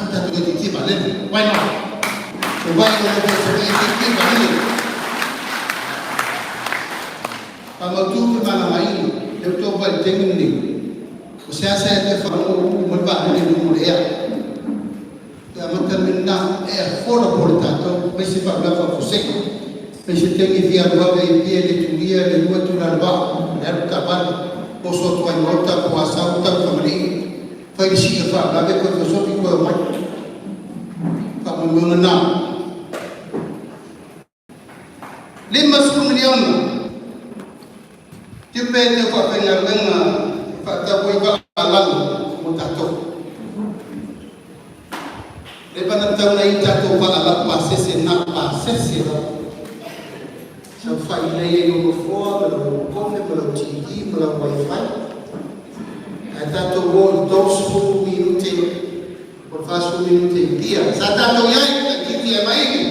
hata tukikipa leo why not so why not tukikipa leo kama tu kama maini leo tu kwa tengini usiasa ya fahamu mbaba ni mulia kama termina affordable tato basi pabla kwa kuseka basi tengi via wabe pia ni tulia ni watu na ba ya kabani poso tu anota kwa sauta family faisi fa la be ko so bi ko ma kama ngona lima milion tipende kwa penya benga fata boy ba alam mutato lebanon taw na itato ba ala pasese na pasese so fa ile yo fo ba ko fe ba TV ba wifi atato wo 2 minuti por faço minuti dia satato yai kiti ya maiki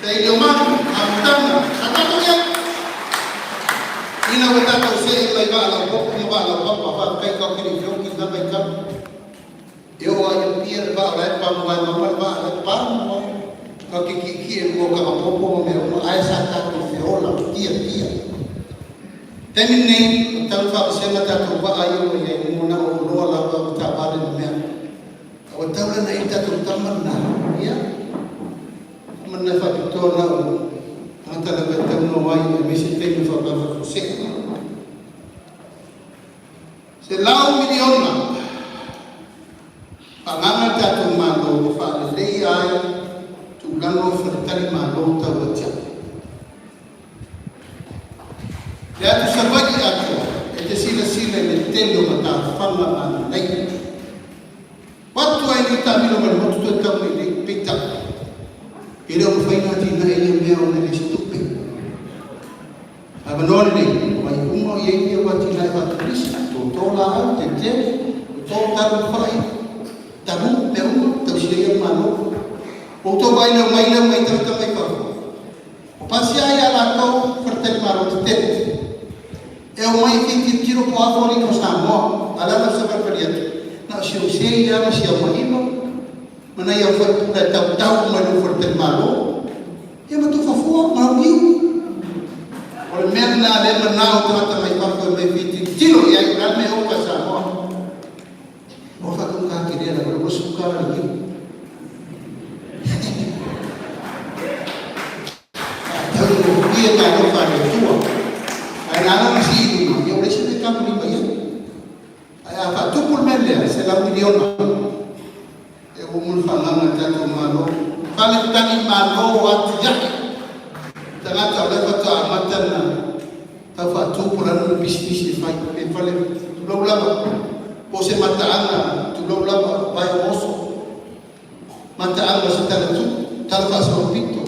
dai yo ma amtana satato yai ina watato se mai ba la ba kai ka kini yo ki na bai ka yo ayo pia ba la pa ma ba la pa ka ki mo ka po me ai satato feola dia Temini tanpa sema tatu ba ayo ye muna ulo la ba tabare me. Awatawla na ita tutamanna ya. Manna fa bitona anta la betamno wai misi temi fa ba fa sek. Se lao miliona. Panganga tatu mando fa le ai tu lano fa tali mando ta wacha. Ya tu sabagi aku, itu sila nintendo mata fama mana lagi. Waktu ini kami nomor waktu kami di pita. Ini orang faham hati na ini mereka orang ini stupid. Abanon ni, mai umur yang dia buat tidak buat tulis, tola, tete, tola faham. Tahu, tahu, tahu siapa malu. Waktu mai tahu kau. Pasti ayah lakau pertanyaan malu tete. Mai que tiro para fora e não está bom, a lá não se vai perder. Não, se eu sei, já não se amoiba, mas aí eu fui para tal, mas não foi ter malo. E mas tu fafou, mal viu? Olha, mesmo na lembra não, trata mais para foi mais vítima. Tiro e aí lá me eu passar bom. Vou fazer carro que dela, agora vou sucar aqui. Então eu via que não faz tua. Anak masih hidup, yang boleh cerita kamu ni bayar. Apa tu pun melihat selang milion. Umur faham macam tu malu. Kalau tadi malu waktu jak, jangan tahu lepas tu amatan. Apa tu puran bisnis di file, di file. Tulau lama, pose mata anda, tulau lama, bayar mosu. Mata anda setelah tu, tanpa seorang pintu,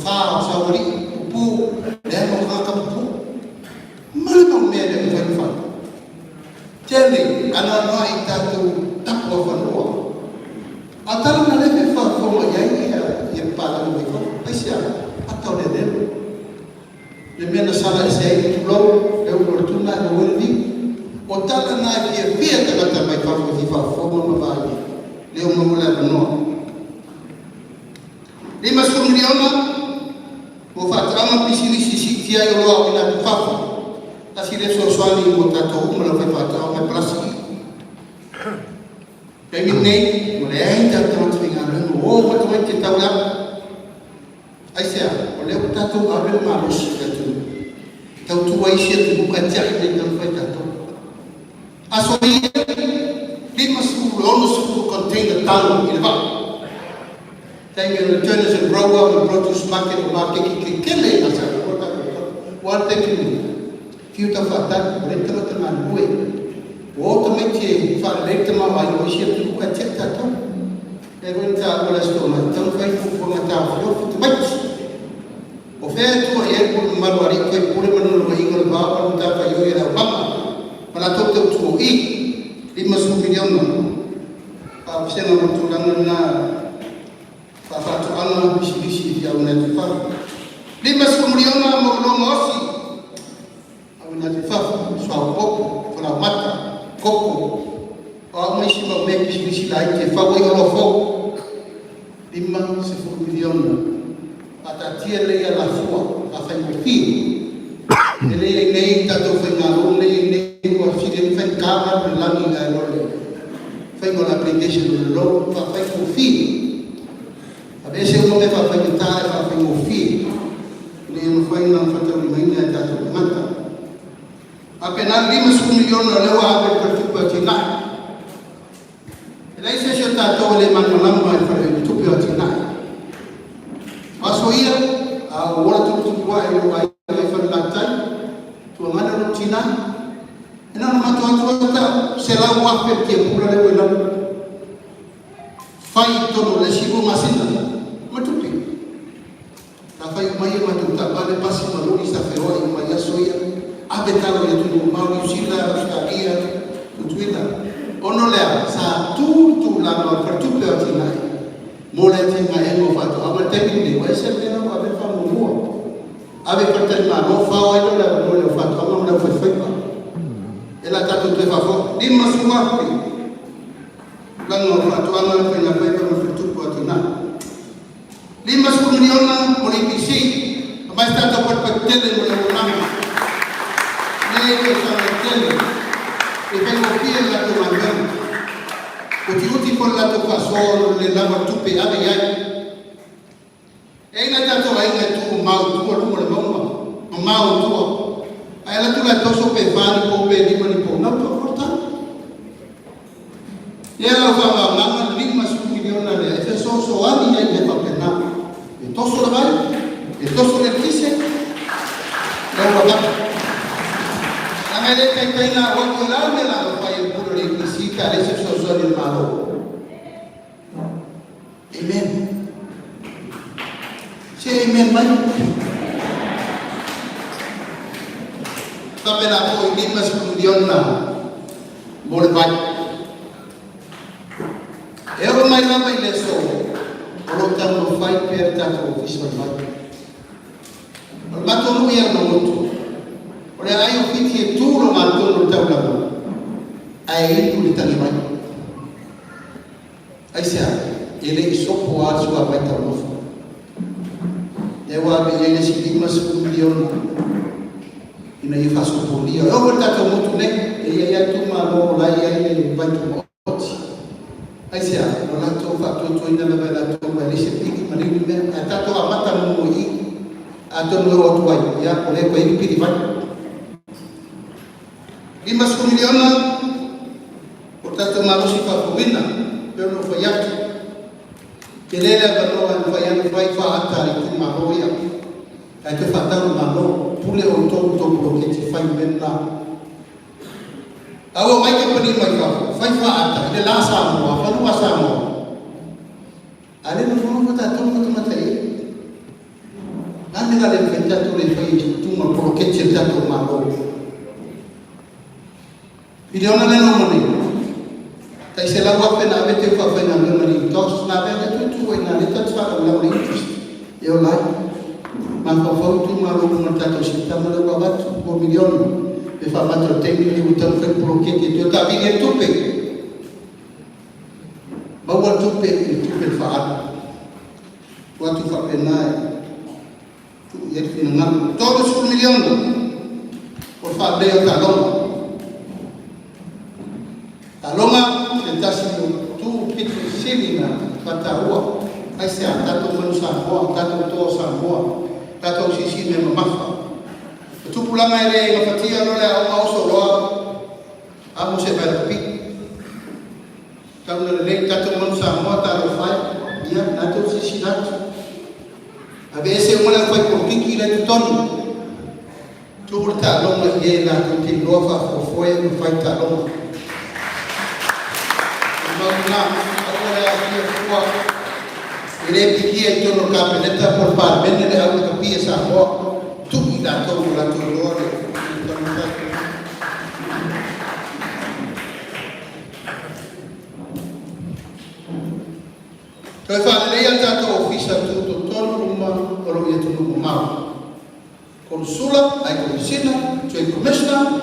faham sahuri, upu, dia mau kamu. Malamang meron ng fan. Jadi, ano ita tu takwa fanua. Atau na level fan ko yang paling baik. Aisyah atau dede. Lemena sala isai tulau, eu fortuna do wendi. Otala na via kata mai fan ko fa forma mabali. Leo mamula no. 5 milion mo fatama pisili dia yo lo ina fafa. Kasi leso swali mo tato mo la fata o plasi. Kami nei mo le ai tato tingaran o mo to ke tawla. Aisyah, oleh tato abel maros tato. Tato Aisyah tu bukan cari dengan tato. Asoi di masuk lono container talu ilva. Thank you returns and grow up and produce market kele asal kota. What thing Kita faham, mereka teman gue. Oh, teman je, faham mereka mau ayo siap tu bukan cerita tu. Mereka boleh stoma, tentang Facebook pengetahuan itu teman. Ofer tu ayat pun malu hari kau pun menurut ingat bahawa kita payu era bapa. Malah tu tu i 5 milion. Saya nak bertulang na. Faham tu anak bisi dia nak faham. 5 milion mau masih. Natifaf, suau kopo, fala mata, kopo. au mai si mau me kisi lai te whau i olo fau 5 miliona ata tia leia la fua a whai mo ki e leia nei tato whai ngā ro leia nei ua whire whai kāma me langi ngai role whai mo la application o lo pa whai mo fi a vese uma me whai mo tāre whai mo fi leia mo whai ngā whatau ni mainga e tato mata a pena 5 miliona lewa a pe pertupu a tinai e lei se se tato le manolama e whai mo tupi a tinai Maso ia, a ora tuku wa e wa e fa latai, tu ngana rutina. Ina no mato atu ta se la wa pe ke pula le wela. Fai tono le sibo masina. Matupi. Ta fai mai ma tu ta vale pasi ma lo sta fero e ma ya soia. Ave talo le tu ma u sila sta ia tu tuina. Ono le sa tu la no per tu pe atina. Mulai tinggal yang wafat, amal tapi ni, wajib dia nak ada faham semua. Abi pertama, wafat itu dah mulai wafat, amal dah wafat. Elah kata tu wafat, di masuk api. Lang wafat, amal punya wafat wafat tu buat ina. 5 milion mulai bisi, abis tak dapat petel mulai ulang. Ni sama petel, ikan kopi yang tu mangan. Uti con la tua solo le lava tu pe ave ai e na tato ai na tu mau tu lu le mau tu ai la tu la toso pe fani po pe di mani po na to porta e la fa ma 5 milioni le e so ani ai le pa pena e toso la vai e toso le kise la wa Angale kai na wa ko la me la fa e puro le kisi ka le so il malo. Amen. Say amen man. Tapi nak kau ini masuk milion na boleh baik. Eu mai la mai le so. Kalau tamu fight per tamu visual baik. Mato no ia no moto. Olha aí o fiti tu lo mato no tau la. Aí tu ditani baik. Aisyah, ele isopo a sua vai estar no fundo. Eu abri ele se 5 milion. E não ia fazer por dia. Eu vou estar muito né. E aí tu malo lá e aí ele vai tu morte. Aisyah, não lá tu fato tu ainda não vai lá tu vai ele se pique mas ele me até tu a mata no moí. Até no outro vai. Já por aí ele pedi vai. 5 milion. Portanto malo se fa pobina. Pero no foi aqui. Kelele banoa vai fatar aqui maroia. Aí tu fatar o maro, pule o todo que te faz bem lá. Awo mai que pani mai vai fatar, ele lá samo, fa no samo. Ale no vamos botar todo matai. Ande la inventa tu le fai tu ma porque te dá tu maro. Video na le no moni. Tai se la wa pena vete fa pena no mani tos na vete tu na le tats fa la mani interest eu lá mas fa fa tu ma lo na tato si ta ma la wa tu milion e fa ma tro tecnico di butar per bloquete tu ta vini tu pe ma wa tu pe fa wa tu fa pena tu yer fin na todos 1 milion por fa de talonga tentasi tu pitu silina kata rua aisya tato manusia rua tato to samua tato sisi me mamafa tu pulang ele ngafatia no le au so roa amo se vai pi kalau le tato manusia rua tato fai dia tato sisi tato avese uma foi por pique le ton tu urta longa ye la tu ti lofa foi fai talonga agora aqui fora ele piquia todo no capeleta por par bem ele algo que pia essa rua tu ida todo lá todo lore então fala ele já tá oficial tudo todo uma oro ia tudo mal consula aí comissina tu commissioner